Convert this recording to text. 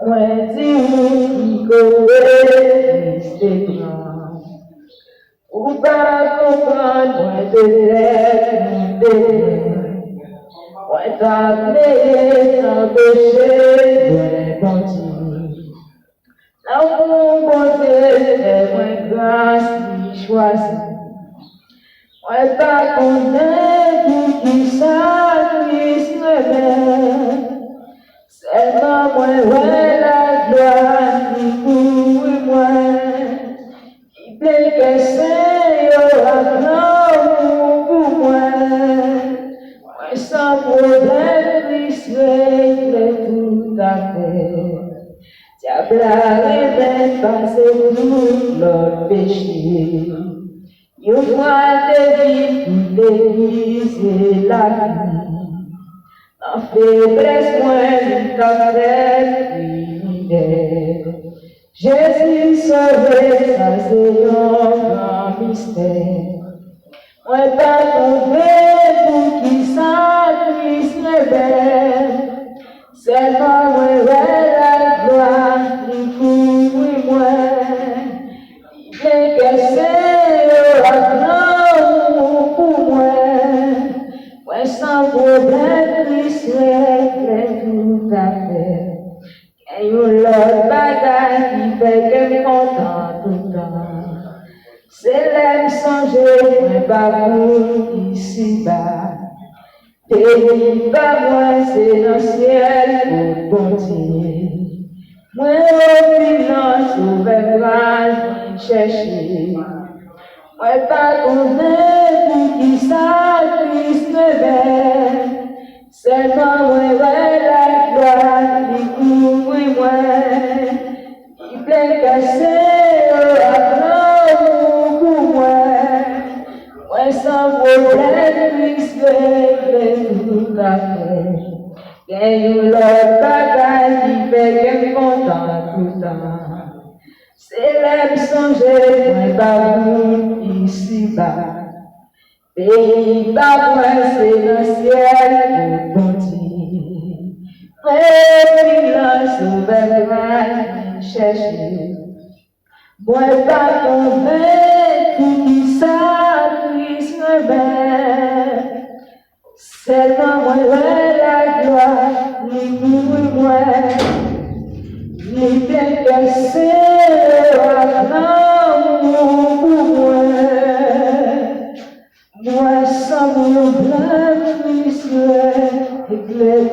Moi, dis que c'est grand. Ou pas comprendre, moi, de l'être. Ouais, t'appeler, t'empêcher, ouais, continuer. L'amour, bon Dieu, c'est moins grâce, qui choisit. Ouais, pas connaître qui sacrifie le bien. C'est pas moi, ouais, la gloire, qui couvre moi. Qui plaît que c'est, yo, la pour moi. Ouais, sans problème, il serait tout à fait. Diable arrive passer tout leur péché. Il voit des vies pour déguiser la vie. En faiblesse, moins qu'à faire fidèle. Jésus sauvé, ça c'est un grand mystère. Moi, pas trouvé pour qui sacrifie le bel. Seulement, moi, la gloire, il couvre moi. Il est que c'est un pour moi. Moi, sans problème, il serait tout à fait. Et une autre bagaille qui fait que je content tout le temps. C'est l'aime songer, mais pas pour ici-bas. Pays pas moi, c'est dans le ciel pour continuer. Moi, au final, sauver moi, chercher. Moi, pas connaître pour qui sacrifie le bien. Seulement, moi, la gloire, qui couvre moi. Il plaît casser, pour moi. Moi, sans problème, il se tout à fait. Gagne l'autre bagaille qui fait qu'elle content tout le temps. C'est l'aime songer, moi, pas vous ici-bas. Pays pas moi, c'est le ciel pour continuer. Moi, sauveur, chercher. Moi, pas convaincu qui sacrifie le bien. Seulement moi, la gloire, ni pour moi. Ni bien que c'est l'amour pour moi. Moi, sans mon blanc, Christ, éclaire